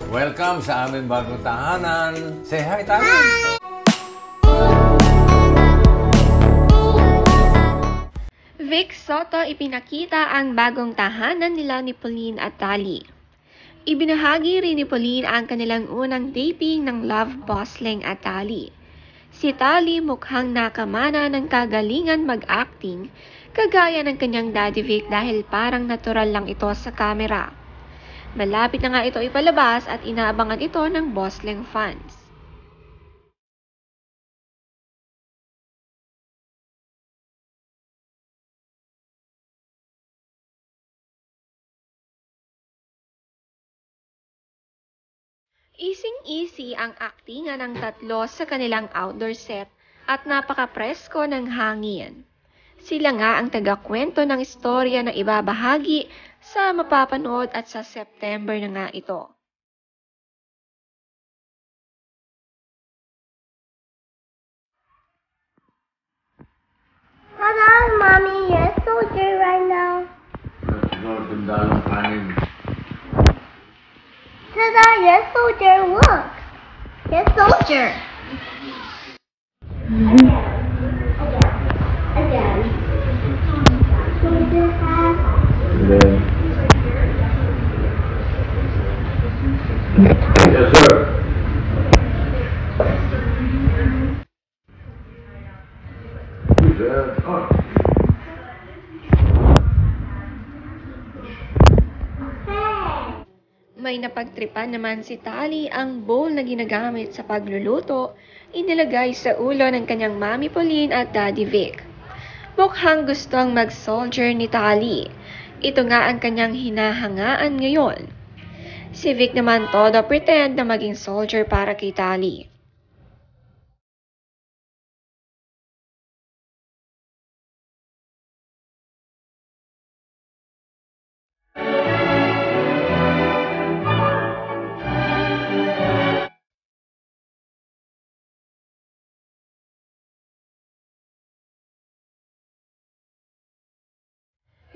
Welcome sa aming bagong tahanan. Say hi, Tali! Vic Soto ipinakita ang bagong tahanan nila ni Pauline at Tali. Ibinahagi rin ni Pauline ang kanilang unang taping ng Love Bossling at Tali. Si Tali mukhang nakamana ng kagalingan mag-acting, kagaya ng kanyang daddy Vic dahil parang natural lang ito sa camera. Malapit na nga ito ipalabas at inaabangan ito ng Bossling fans. Easy-easy ang aktingan ng tatlo sa kanilang outdoor set at napaka-presko ng hangin. Sila nga ang taga-kwento ng istorya na ibabahagi sa mapapanood at sa September na nga ito. Hello, Mommy. You're a soldier right now. Tada, you're a soldier. Look. You're a soldier. Again. Soldier hat. Yes, sir. May napagtripan naman si Tali ang bowl na ginagamit sa pagluluto, inilagay sa ulo ng kanyang Mami Pauline at Daddy Vic. Mukhang gustong mag-soldier ni Tali. Ito nga ang kanyang hinahangaan ngayon. Si Vic naman todo pretend na maging soldier para kay Tali.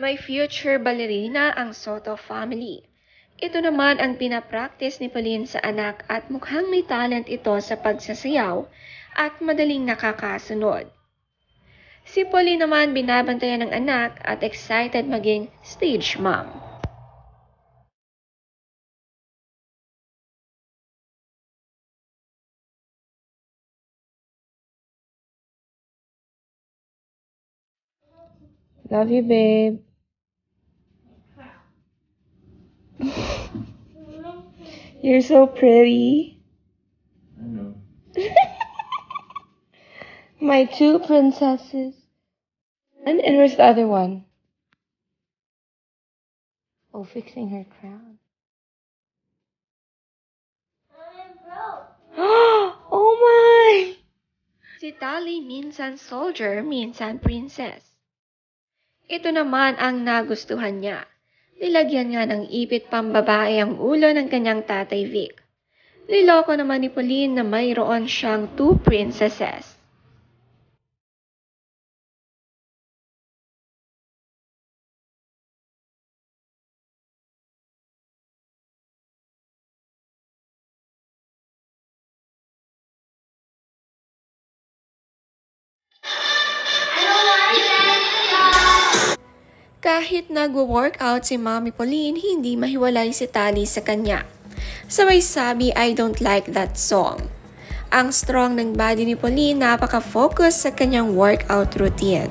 May future ballerina ang Soto family. Ito naman ang pinapractice ni Pauline sa anak at mukhang may talent ito sa pagsasayaw at madaling nakakasunod. Si Pauline naman binabantayan ng anak at excited maging stage mom. Love you, babe. You're so pretty. I know. My two princesses. And where's the other one? Oh, fixing her crown. Oh my! Si Tali minsan soldier, minsan princess. Ito naman ang nagustuhan niya. Nilagyan nga ng ipit pambabae ang ulo ng kanyang tatay Vic. Niloko naman ni Pauline na mayroon siyang two princesses. Kahit nag-workout si Mami Pauline, hindi mahiwalay si Tali sa kanya. Sabay sabi, I don't like that song. Ang strong ng body ni Pauline, napaka-focus sa kanyang workout routine.